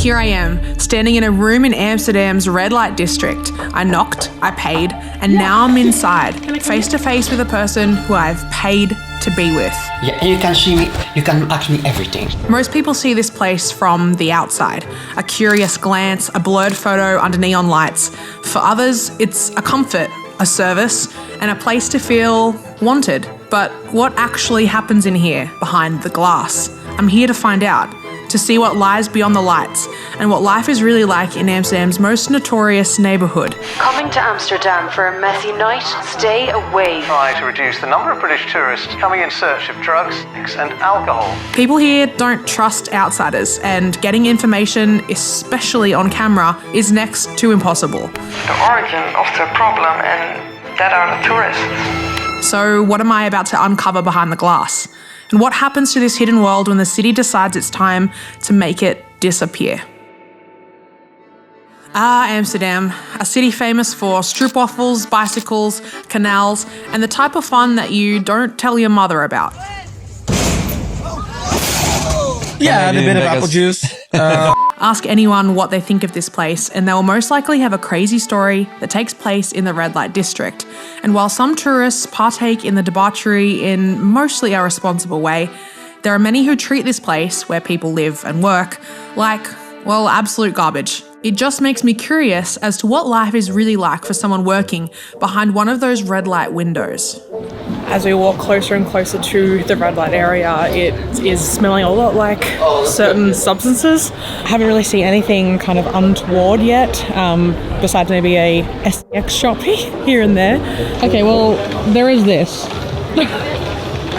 here I am, standing in a room in Amsterdam's red light district. I knocked, I paid, and now I'm inside, face to face with a person who I've paid to be with. Yeah, and you can see me, you can ask me everything. Most people see this place from the outside, a curious glance, a blurred photo under neon lights. For others, it's a comfort, a service, and a place to feel wanted. But what actually happens in here, behind the glass? I'm here to find out, to see what lies beyond the lights, and what life is really like in Amsterdam's most notorious neighbourhood. Coming to Amsterdam for a messy night? Stay away. Try to reduce the number of British tourists coming in search of drugs, sex and alcohol. People here don't trust outsiders, and getting information, especially on camera, is next to impossible. The origin of the problem, and that are the tourists. So what am I about to uncover behind the glass? And what happens to this hidden world when the city decides it's time to make it disappear? Amsterdam, a city famous for stroopwafels, bicycles, canals, and the type of fun that you don't tell your mother about. Yeah, and a bit of apple juice. Ask anyone what they think of this place, and they will most likely have a crazy story that takes place in the red light district. And while some tourists partake in the debauchery in mostly a responsible way, there are many who treat this place, where people live and work, like, well, absolute garbage. It just makes me curious as to what life is really like for someone working behind one of those red light windows. As we walk closer and closer to the red light area, it is smelling a lot like certain substances. I haven't really seen anything kind of untoward yet, besides maybe a SX shop here and there. Okay, well, there is this.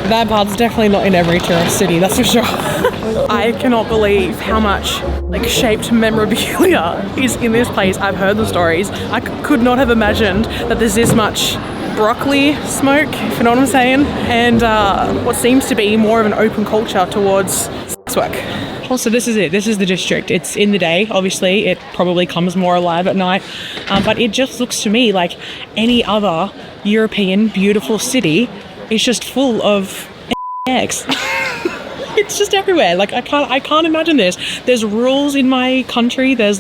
That part's definitely not in every tourist city, that's for sure. I cannot believe how much shaped memorabilia is in this place. I've heard the stories. I could not have imagined that there's this much broccoli smoke, if you know what I'm saying, and what seems to be more of an open culture towards sex work. Also, this is it. This is the district. It's in the day, obviously. It probably comes more alive at night, but it just looks to me like any other European beautiful city. It's just full of eggs. It's just everywhere. I can't imagine this. There's rules in my country. There's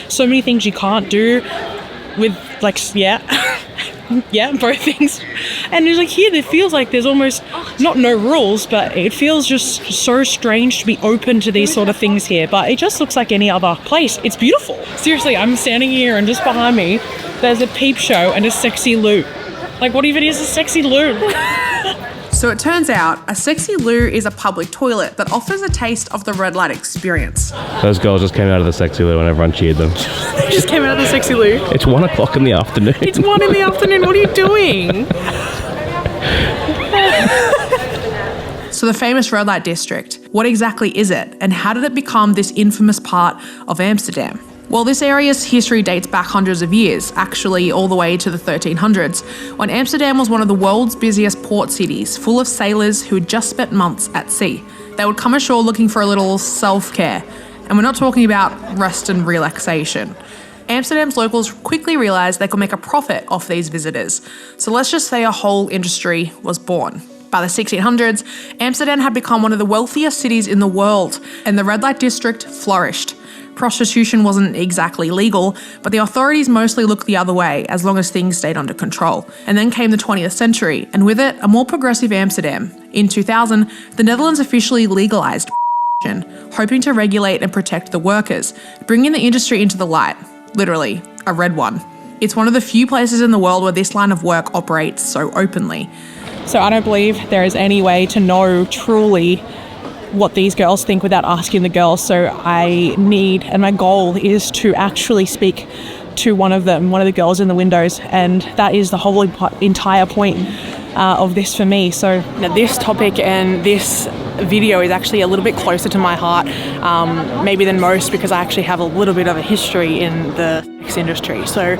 so many things you can't do with both things. And there's here, it feels like there's almost not no rules, but it feels just so strange to be open to these sort of things here. But it just looks like any other place. It's beautiful. Seriously, I'm standing here and just behind me, there's a peep show and a sexy loo. What even is a sexy loo? So it turns out a sexy loo is a public toilet that offers a taste of the red light experience. Those girls just came out of the sexy loo and everyone cheered them. They just came out of the sexy loo? It's 1 o'clock in the afternoon. It's 1 in the afternoon, what are you doing? So the famous red light district, what exactly is it? And how did it become this infamous part of Amsterdam? Well, this area's history dates back hundreds of years, actually all the way to the 1300s, when Amsterdam was one of the world's busiest port cities, full of sailors who had just spent months at sea. They would come ashore looking for a little self-care, and we're not talking about rest and relaxation. Amsterdam's locals quickly realised they could make a profit off these visitors, so let's just say a whole industry was born. By the 1600s, Amsterdam had become one of the wealthiest cities in the world, and the red light district flourished. Prostitution wasn't exactly legal, but the authorities mostly looked the other way as long as things stayed under control. And then came the 20th century, and with it, a more progressive Amsterdam. In 2000, the Netherlands officially legalised prostitution, hoping to regulate and protect the workers, bringing the industry into the light. Literally, a red one. It's one of the few places in the world where this line of work operates so openly. So I don't believe there is any way to know truly what these girls think without asking the girls. So I need, and my goal is to actually speak to one of them, one of the girls in the windows, and that is the whole entire point of this for me. So now this topic and this video is actually a little bit closer to my heart, maybe than most, because I actually have a little bit of a history in the sex industry. So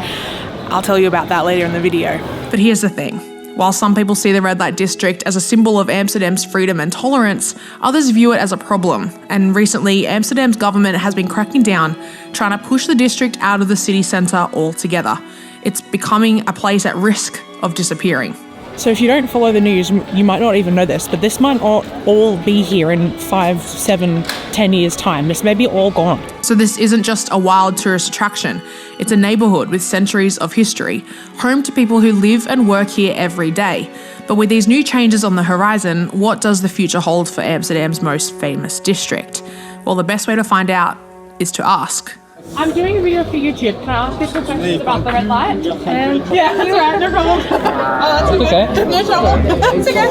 I'll tell you about that later in the video. But here's the thing. While some people see the red light district as a symbol of Amsterdam's freedom and tolerance, others view it as a problem. And recently, Amsterdam's government has been cracking down, trying to push the district out of the city centre altogether. It's becoming a place at risk of disappearing. So if you don't follow the news, you might not even know this, but this might not all be here in 5, 7, 10 years' time. This may be all gone. So this isn't just a wild tourist attraction. It's a neighbourhood with centuries of history, home to people who live and work here every day. But with these new changes on the horizon, what does the future hold for Amsterdam's most famous district? Well, the best way to find out is to ask. I'm doing a video for YouTube. Can I ask you some questions about the red light? Yeah, that's right, no problem. Oh, that's okay. No trouble. That's okay.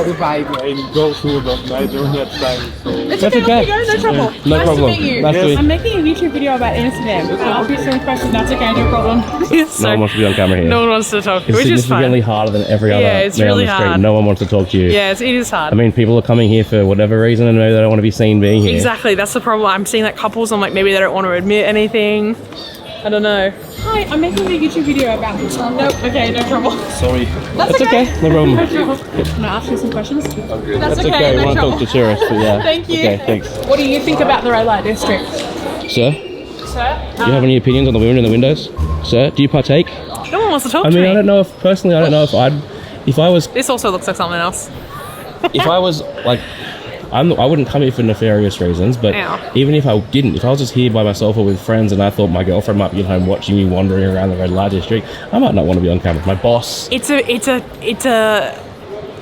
It's okay, no trouble. No nice problem. to meet you. Nice to meet you. I'm making a YouTube video about Amsterdam. Can I ask you some questions? That's okay, no problem. No one wants to be on camera here. No one wants to talk, It's which is significantly fun. harder than every other Yeah, it's man really on the street. hard. No one wants to talk to you. Yeah, it is hard. I mean, people are coming here for whatever reason and maybe they don't want to be seen being here. Exactly, that's the problem. I'm seeing that couples, I'm like, maybe they don't want to admit anything. I don't know. Hi, I'm making a YouTube video about this. Nope, okay, no trouble. Sorry. That's okay. No problem. No trouble. Can I ask you some questions? That's okay. no We want to trouble. talk to tourists, but yeah. Thank you. Okay, thanks. What do you think about the red light district? Sir, Sir? do you have any opinions on the women in the windows? Sir, do you partake? No one wants to talk I to mean, me. I don't know if, personally, I don't know if I was, This also looks like something else. if I was, like, I wouldn't come here for nefarious reasons, but Yeah. even if I didn't, if I was just here by myself or with friends and I thought my girlfriend might be at home watching me wandering around the red light district, I might not want to be on camera. My boss, It's a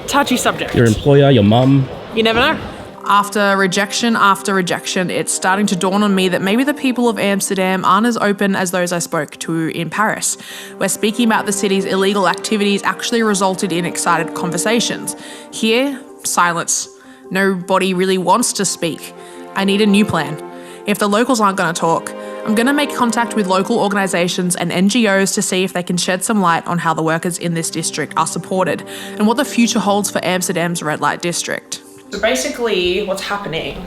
touchy subject. your employer, your mum. You never know. After rejection, it's starting to dawn on me that maybe the people of Amsterdam aren't as open as those I spoke to in Paris, where speaking about the city's illegal activities actually resulted in excited conversations. Here, silence. Nobody really wants to speak. I need a new plan. If the locals aren't going to talk, I'm going to make contact with local organisations and NGOs to see if they can shed some light on how the workers in this district are supported and what the future holds for Amsterdam's red light district. So basically what's happening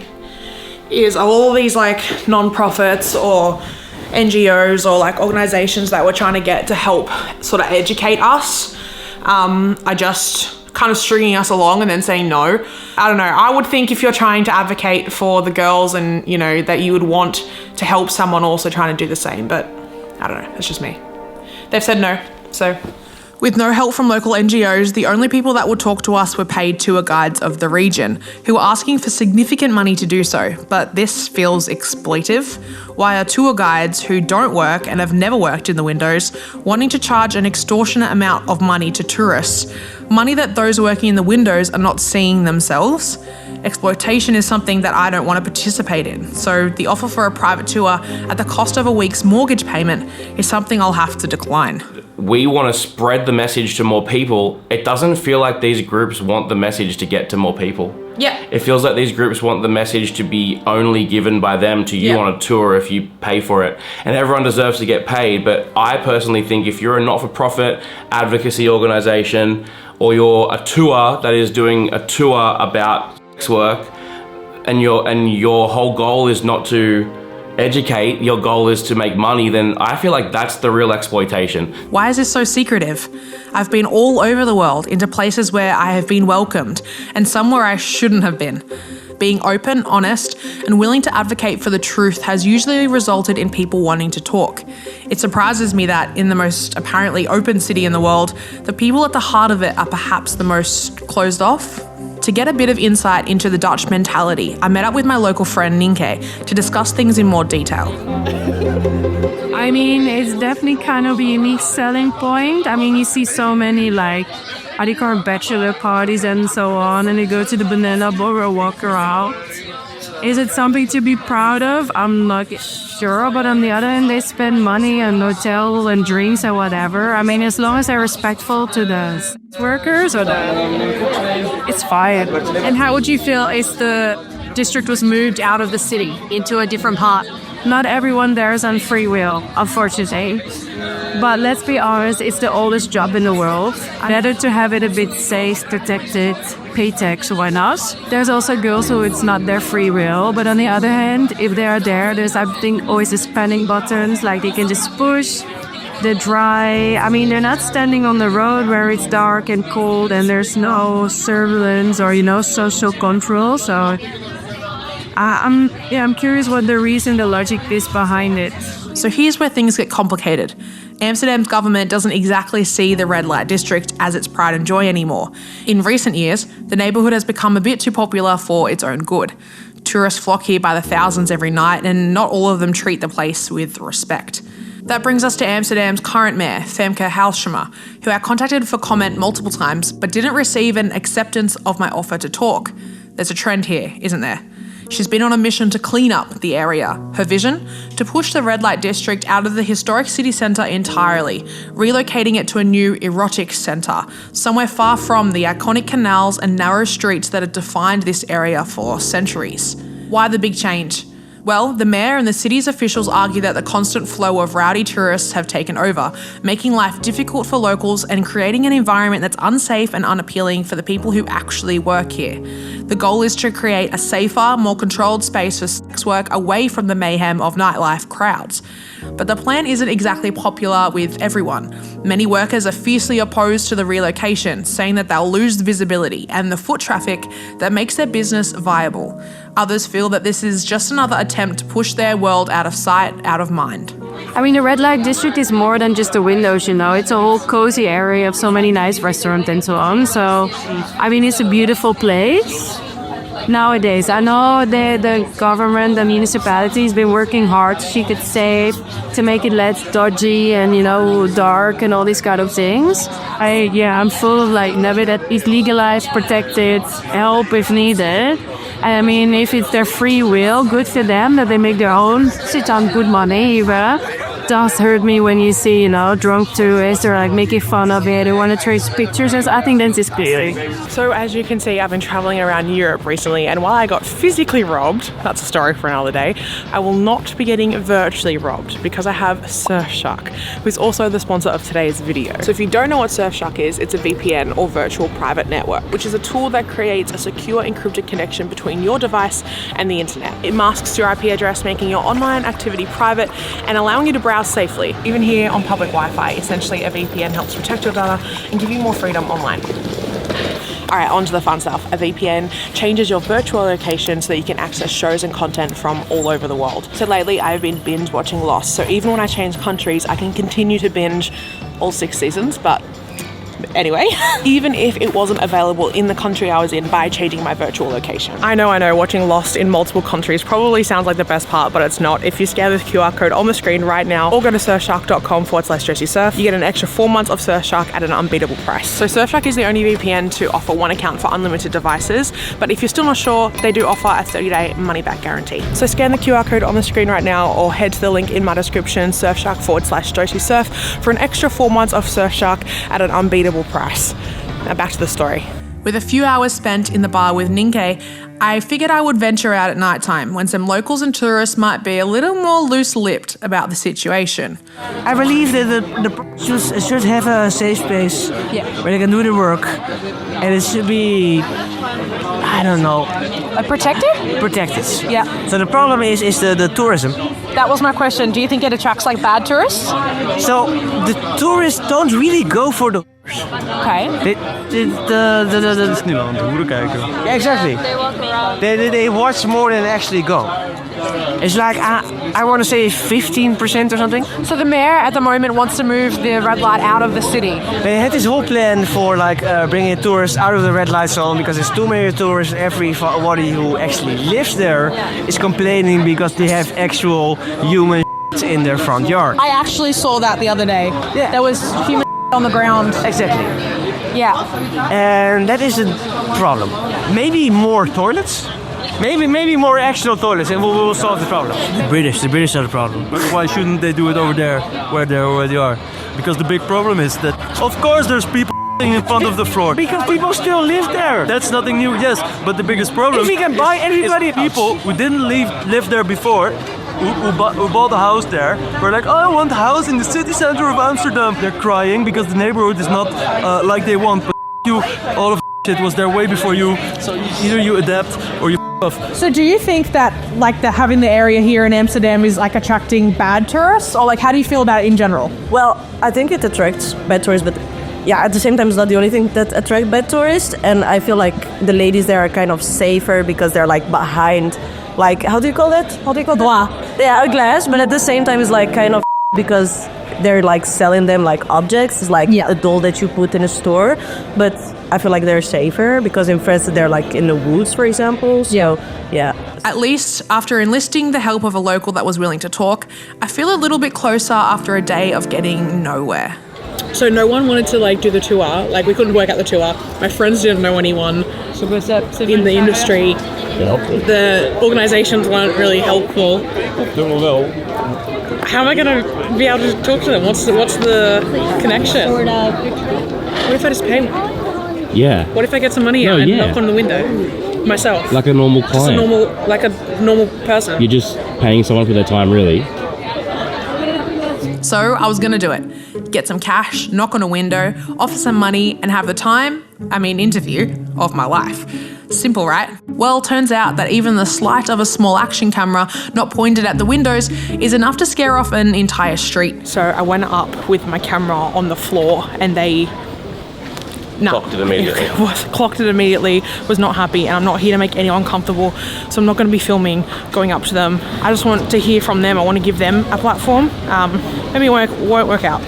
is all of these like non-profits or NGOs or like organisations that we're trying to get to help sort of educate us are just kind of stringing us along and then saying no. I don't know. I would think if you're trying to advocate for the girls and, you know, that you would want to help someone also trying to do the same, but I don't know. That's just me. They've said no, so. With no help from local NGOs, the only people that would talk to us were paid tour guides of the region, who were asking for significant money to do so, but this feels exploitive. Why are tour guides who don't work and have never worked in the windows wanting to charge an extortionate amount of money to tourists? Money that those working in the windows are not seeing themselves? Exploitation is something that I don't want to participate in, so the offer for a private tour at the cost of a week's mortgage payment is something I'll have to decline. We want to spread the message to more people. It doesn't feel like these groups want the message to get to more people. Yeah. It feels like these groups want the message to be only given by them to you on a tour if you pay for it. And everyone deserves to get paid, but I personally think if you're a not-for-profit advocacy organization or you're a tour that is doing a tour about sex work and your whole goal is not to educate, your goal is to make money, then I feel like that's the real exploitation. Why is this so secretive? I've been all over the world, into places where I have been welcomed, and some where I shouldn't have been. Being open, honest, and willing to advocate for the truth has usually resulted in people wanting to talk. It surprises me that in the most apparently open city in the world, the people at the heart of it are perhaps the most closed off. To get a bit of insight into the Dutch mentality, I met up with my local friend Ninke to discuss things in more detail. I mean, it's definitely kind of a unique selling point. I mean, you see so many like, how do you call it, bachelor parties and so on, and they go to the banana boat or walk around. Is it something to be proud of? I'm not sure, but on the other hand, they spend money on hotel and drinks and whatever. I mean, as long as they're respectful to the workers or it's fine. And how would you feel if the district was moved out of the city into a different part? Not everyone there is on free will, unfortunately. But let's be honest, it's the oldest job in the world. Better to have it a bit safe, protected, pay tax, why not? There's also girls who it's not their free will, but on the other hand, if they are there, there's, I think, always these panic buttons, like they can just push, they're dry. I mean, they're not standing on the road where it's dark and cold and there's no surveillance or, social control, so I'm curious what the reason, the logic is behind it. So here's where things get complicated. Amsterdam's government doesn't exactly see the red light district as its pride and joy anymore. In recent years, the neighbourhood has become a bit too popular for its own good. Tourists flock here by the thousands every night, and not all of them treat the place with respect. That brings us to Amsterdam's current mayor, Femke Halsema, who I contacted for comment multiple times but didn't receive an acceptance of my offer to talk. There's a trend here, isn't there? She's been on a mission to clean up the area. Her vision? To push the red light district out of the historic city centre entirely, relocating it to a new erotic centre, somewhere far from the iconic canals and narrow streets that have defined this area for centuries. Why the big change? Well, the mayor and the city's officials argue that the constant flow of rowdy tourists have taken over, making life difficult for locals and creating an environment that's unsafe and unappealing for the people who actually work here. The goal is to create a safer, more controlled space for sex work away from the mayhem of nightlife crowds. But the plan isn't exactly popular with everyone. Many workers are fiercely opposed to the relocation, saying that they'll lose the visibility and the foot traffic that makes their business viable. Others feel that this is just another attempt to push their world out of sight, out of mind. I mean, the red light district is more than just the windows, you know. It's a whole cozy area of so many nice restaurants and so on. So, I mean, it's a beautiful place. Nowadays, I know the government, the municipality has been working hard, she could say, to make it less dodgy and, you know, dark and all these kind of things. I'm full of like, never that it's legalized, protected, help if needed. I mean, if it's their free will, good for them that they make their own, sit on good money, but it does hurt me when you see, you know, drunk tourists or like making fun of it, they want to trace pictures. I think that's disgusting. So as you can see, I've been traveling around Europe recently, and while I got physically robbed, that's a story for another day, I will not be getting virtually robbed because I have Surfshark, who is also the sponsor of today's video. So if you don't know what Surfshark is, it's a VPN or virtual private network, which is a tool that creates a secure encrypted connection between your device and the internet. It masks your IP address, making your online activity private and allowing you to browse safely. Even here on public Wi-Fi, essentially a VPN helps protect your data and give you more freedom online. Alright, on to the fun stuff. A VPN changes your virtual location so that you can access shows and content from all over the world. So lately I've been binge watching Lost, so even when I change countries, I can continue to binge all 6 seasons, but anyway, even if it wasn't available in the country I was in by changing my virtual location. I know, watching Lost in multiple countries probably sounds like the best part, but it's not. If you scan the QR code on the screen right now or go to surfshark.com/josiesurf, you get an extra 4 months of Surfshark at an unbeatable price. So Surfshark is the only VPN to offer one account for unlimited devices, but if you're still not sure, they do offer a 30-day money-back guarantee. So scan the QR code on the screen right now or head to the link in my description, surfshark.com/josiesurf, for an extra 4 months of Surfshark at an unbeatable price. Now back to the story. With a few hours spent in the bar with Ninke, I figured I would venture out at night time when some locals and tourists might be a little more loose-lipped about the situation. I believe that the should have a safe space where they can do the work, and it should be, I don't know, Protected? Protected. Yeah. So the problem is the tourism. That was my question. Do you think it attracts like bad tourists? So the tourists don't really go for the. Okay. Dat is nu aan het hoeren kijken. Yeah, exactly. They watch more than actually go. It's like, I want to say 15% or something. So the mayor at the moment wants to move the red light out of the city. They had this whole plan for bringing tourists out of the red light zone because there's too many tourists. Everybody who actually lives there is complaining because they have actual human in their front yard. I actually saw that the other day. Yeah. There was human on the ground. Exactly. Yeah. And that is a problem. Maybe more toilets. Maybe more actual toilets, and we'll solve the problem. The British are the problem. But why shouldn't they do it over there, where they already are? Because the big problem is that, of course, there's people in front of the floor. Because people still live there. That's nothing new, yes. But the biggest problem if we can buy everybody is people who didn't live there before, who bought a house there, were like, oh, I want a house in the city center of Amsterdam. They're crying because the neighborhood is not like they want. But you, all of shit was there way before you. So either you adapt or you off. So do you think that having the area here in Amsterdam is like attracting bad tourists, or like how do you feel about it in general? Well, I think it attracts bad tourists, but yeah, at the same time it's not the only thing that attracts bad tourists, and I feel like the ladies there are kind of safer because they're like behind like, how do you call that? How do you call that? Yeah, a glass, but at the same time it's like kind of because they're like selling them like objects. It's like a doll that you put in a store, but I feel like they're safer because in France they're like in the woods, for example. So yeah. At least after enlisting the help of a local that was willing to talk, I feel a little bit closer after a day of getting nowhere. So no one wanted to like do the tour. Like we couldn't work out the tour. My friends didn't know anyone in the industry. The organisations weren't really helpful. How am I going to be able to talk to them? What's the connection? What if I just pay? Yeah. What if I get some money out and knock on the window myself? Like a normal client. Like a normal person. You're just paying someone for their time, really. So I was gonna do it. Get some cash, knock on a window, offer some money, and have the interview of my life. Simple, right? Well, turns out that even the slight of a small action camera not pointed at the windows is enough to scare off an entire street. So I went up with my camera on the floor and they... Clocked it immediately. Clocked it immediately, was not happy, and I'm not here to make anyone comfortable, so I'm not going to be filming, going up to them. I just want to hear from them. I want to give them a platform. Maybe it won't work out.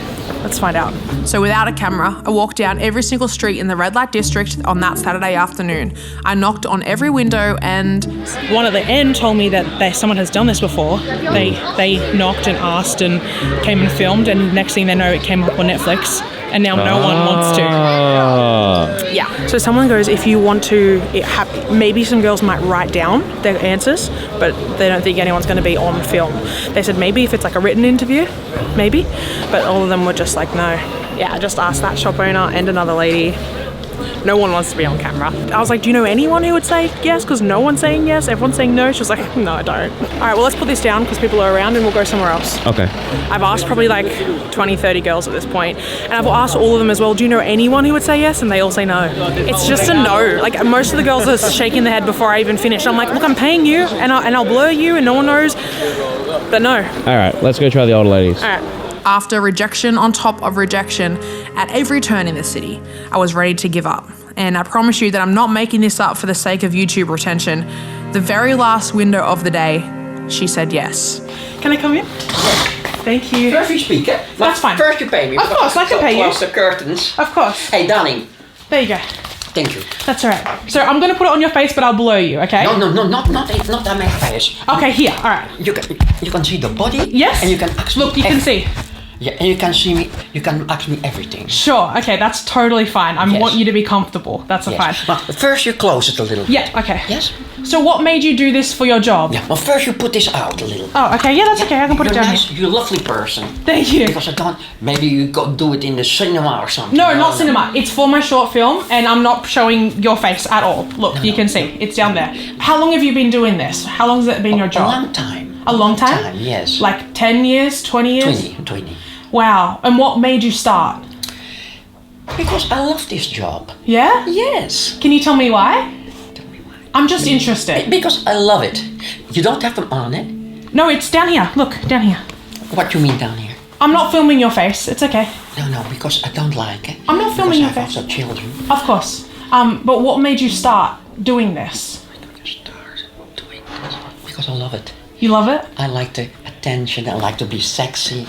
Let's find out. So without a camera, I walked down every single street in the red light district on that Saturday afternoon. I knocked on every window and... One at the end told me that someone has done this before. They knocked and asked and came and filmed, and next thing they know it came up on Netflix. And now no one wants to. Yeah. So someone goes, if you want to, maybe some girls might write down their answers, but they don't think anyone's going to be on film. They said maybe if it's like a written interview, maybe, but all of them were just like, no. Yeah, I just asked that shop owner and another lady. No one wants to be on camera. I was like, do you know anyone who would say yes? Because no one's saying yes, everyone's saying no. She was like, no, I don't. All right, well, let's put this down because people are around and we'll go somewhere else. Okay. I've asked probably like 20, 30 girls at this point, and I've asked all of them as well, do you know anyone who would say yes? And they all say no. It's just a no. Like most of the girls are shaking their head before I even finish. I'm like, look, I'm paying you and I'll blur you and no one knows. But no. All right, let's go try the older ladies. All right. After rejection on top of rejection at every turn in the city, I was ready to give up. And I promise you that I'm not making this up for the sake of YouTube retention. The very last window of the day, she said yes. Can I come in? Thank you. First you speak, eh? That's fine. First you pay me. Of course, I can pay you. Close the curtains. Of course. Hey, darling. There you go. Thank you. That's all right. So I'm going to put it on your face, but I'll blur you, okay? No, not on my face. Okay, here. All right. You can see the body. Yes. And you can actually... Look, you can see. Yeah, and you can see me. You can ask me everything. Sure. Okay, that's totally fine. I want you to be comfortable. That's fine. But first you close it a little. Yeah. Okay. Yes. So what made you do this for your job? Yeah. Well, first you put this out a little. Oh, okay. Yeah, that's okay. I can put it down nice, here. You're a lovely person. Thank you. Because I don't. Maybe you go do it in the cinema or something. No, not cinema. It's for my short film, and I'm not showing your face at all. Look, you can see it's down there. How long have you been doing this? How long has it been your job? A long time. A long time? Yes. Like 10 years, 20 years? 20. Wow. And what made you start? Because I love this job. Yeah? Yes. Can you tell me why? I'm just interested. Because I love it. You don't have them on it? No, it's down here. Look, down here. What do you mean down here? I'm not filming your face. It's okay. No, because I don't like it. I'm not filming your face. I have also children. Of course. But what made you start doing this? Because I love it. You love it? I like the attention. I like to be sexy.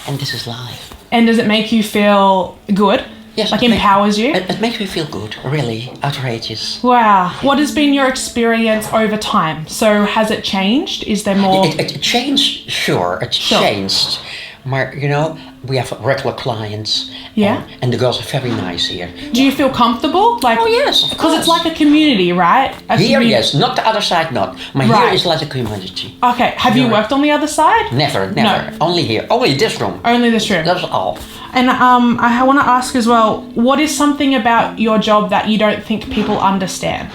And this is life. And does it make you feel good? Yes. Like empowers you? It makes me feel good. Really. Outrageous. Wow. What has been your experience over time? So has it changed? Is there more? It changed, sure. It changed. But, you know, we have regular clients. Yeah. And the girls are very nice here. Do you feel comfortable? Like, oh, yes, of course. Because it's like a community, right? Here, yes. Not the other side, not. My here is like a community. Okay. Have you worked on the other side? Never. No. Only here. Only this room. Only this room. That's all. And I want to ask as well, what is something about your job that you don't think people understand?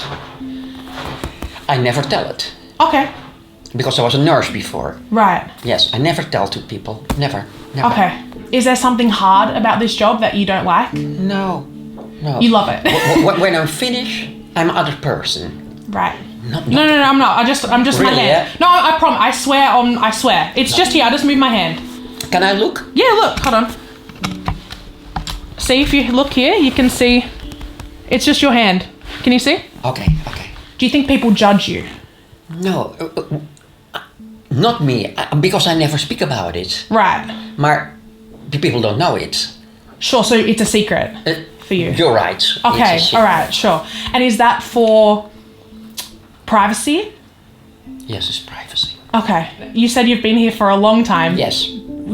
I never tell it. Okay. Because I was a nurse before. Right. Yes, I never tell to people. Never. Okay. Is there something hard about this job that you don't like? No. You love it. When I'm finished, I'm another person. Right. No, I'm not. I'm just really, my hand. Yeah? No, I promise. I swear. It's just here. I just moved my hand. Can I look? Yeah, look. Hold on. See, if you look here, you can see. It's just your hand. Can you see? Okay. Do you think people judge you? No, not me, because I never speak about it. Right. Maar the people don't know it. Sure, so it's a secret for you. You're right. Okay, It's a all right, sure. And is that for privacy? Yes, it's privacy. Okay. You said you've been here for a long time. Yes.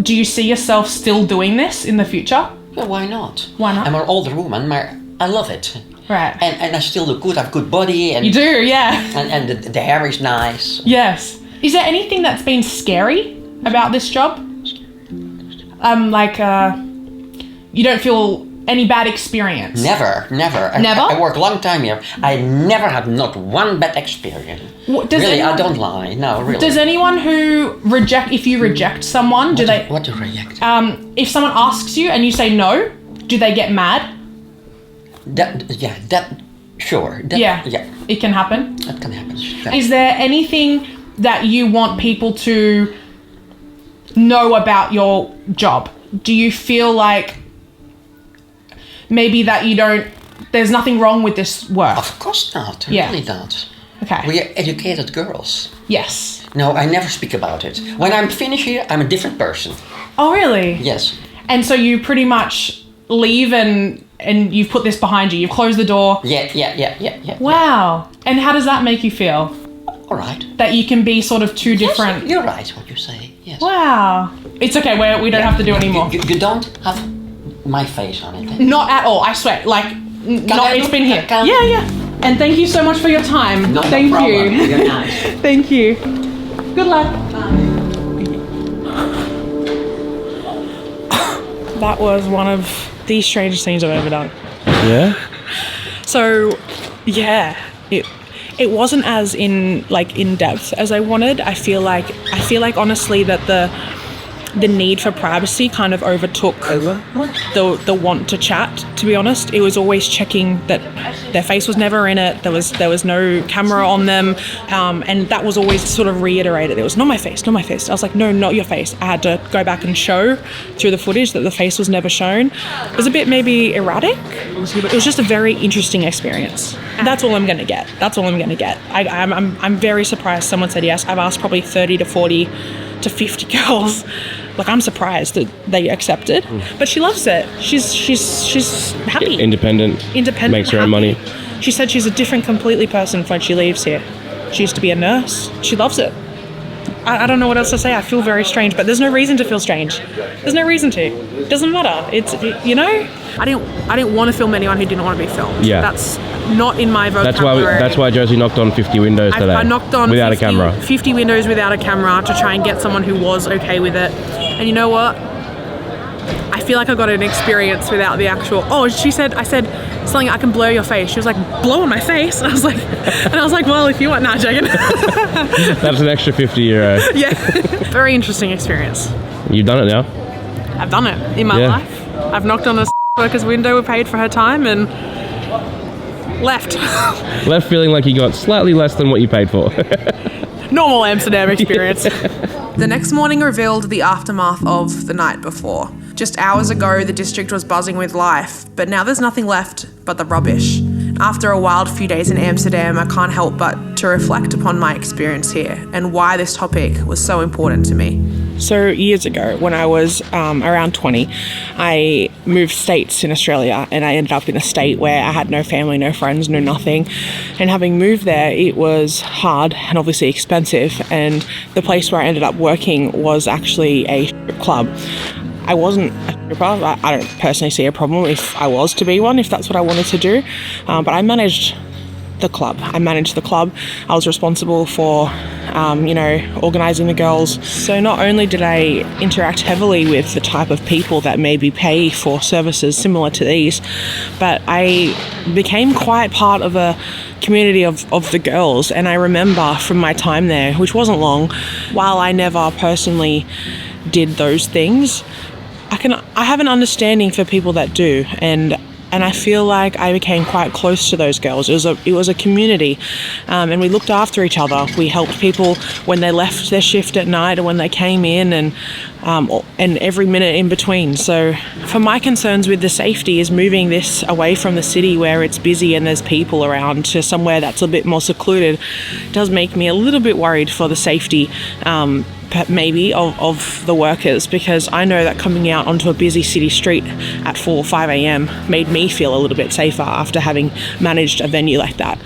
Do you see yourself still doing this in the future? Well, why not? Why not? I'm an older woman, but I love it. Right. And I still look good. I have good body. And You do, yeah. And the hair is nice. Yes. Is there anything that's been scary about this job? You don't feel any bad experience? Never. Never? I work a long time here. I never had not one bad experience. Really, I don't lie. No, really. Does anyone who if you reject someone, What to reject? If someone asks you and you say no, do they get mad? Sure. Yeah. It can happen? That can happen. Is there anything that you want people to know about your job? Do you feel like maybe that there's nothing wrong with this work? Of course not. Yeah. Really not. Okay. We are educated girls. Yes. No, I never speak about it. When I'm finished here, I'm a different person. Oh, really? Yes. And so you pretty much leave and you've put this behind you. You've closed the door. Yeah. Wow. And how does that make you feel? All right. That you can be sort of two different... Yes, you're right what you say. Yes. Wow. It's okay. We don't have to do anymore. You don't have my face on it. Not at all. I swear. It's been here. Yeah. And thank you so much for your time. No thank problem. you. You're nice. Thank you. Good luck. That was one of the strangest things I've ever done. Yeah? So, yeah, it wasn't as in depth as I wanted. I feel like honestly that the need for privacy kind of overtook the want to chat, to be honest. It was always checking that their face was never in it. There was no camera on them. And that was always sort of reiterated. It was, not my face, not my face. I was like, no, not your face. I had to go back and show through the footage that the face was never shown. It was a bit maybe erratic. It was just a very interesting experience. That's all I'm going to get. I'm very surprised someone said yes. I've asked probably 30 to 40 to 50 girls. I'm surprised that they accepted, but she loves it. She's happy. Independent. Makes her own money. She said she's a different completely person when she leaves here. She used to be a nurse. She loves it. I don't know what else to say. I feel very strange, but there's no reason to feel strange. There's no reason to. It doesn't matter. I didn't want to film anyone who didn't want to be filmed. Yeah. That's not in my vocabulary. That's why Josie knocked on 50 windows today. I knocked on without 50, a camera. 50 windows without a camera to try and get someone who was okay with it. And you know what? I feel like I got an experience without the actual. Oh, I said something. I can blur your face. She was like, blow on my face. And I was like, well, if you want, nah, joking. That's an extra €50. Yeah, very interesting experience. You've done it now. I've done it in my life. I've knocked on a worker's window, paid for her time, and left. Left feeling like you got slightly less than what you paid for. Normal Amsterdam experience. The next morning revealed the aftermath of the night before. Just hours ago, the district was buzzing with life, but now there's nothing left but the rubbish. After a wild few days in Amsterdam, I can't help but to reflect upon my experience here and why this topic was so important to me. So years ago, when I was around 20, I moved states in Australia, and I ended up in a state where I had no family, no friends, no nothing. And having moved there, it was hard and obviously expensive. And the place where I ended up working was actually a strip club. I wasn't a stripper. I don't personally see a problem if I was to be one, if that's what I wanted to do. But I managed the club. I was responsible for, organising the girls. So not only did I interact heavily with the type of people that maybe pay for services similar to these, but I became quite part of a community of the girls. And I remember from my time there, which wasn't long, while I never personally did those things, I have an understanding for people that do, and and I feel like I became quite close to those girls. It was a community, and we looked after each other. We helped people when they left their shift at night and when they came in, and every minute in between. So for my concerns with the safety is moving this away from the city where it's busy and there's people around to somewhere that's a bit more secluded does make me a little bit worried for the safety maybe of the workers, because I know that coming out onto a busy city street at 4 or 5 a.m. made me feel a little bit safer after having managed a venue like that.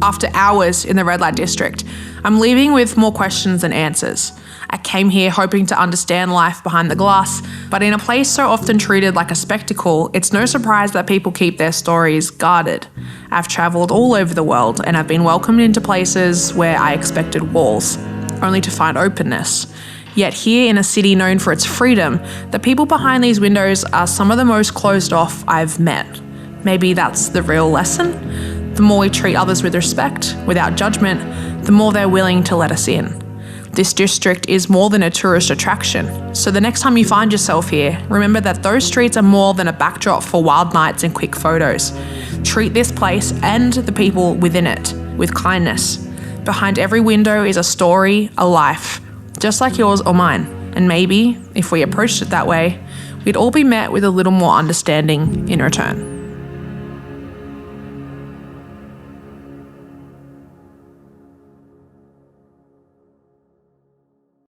After hours in the red light district, I'm leaving with more questions than answers. I came here hoping to understand life behind the glass, but in a place so often treated like a spectacle, it's no surprise that people keep their stories guarded. I've travelled all over the world and I've been welcomed into places where I expected walls, only to find openness. Yet here in a city known for its freedom, the people behind these windows are some of the most closed off I've met. Maybe that's the real lesson? The more we treat others with respect, without judgment, the more they're willing to let us in. This district is more than a tourist attraction, so the next time you find yourself here, remember that those streets are more than a backdrop for wild nights and quick photos. Treat this place and the people within it with kindness. Behind every window is a story, a life, just like yours or mine. And maybe, if we approached it that way, we'd all be met with a little more understanding in return.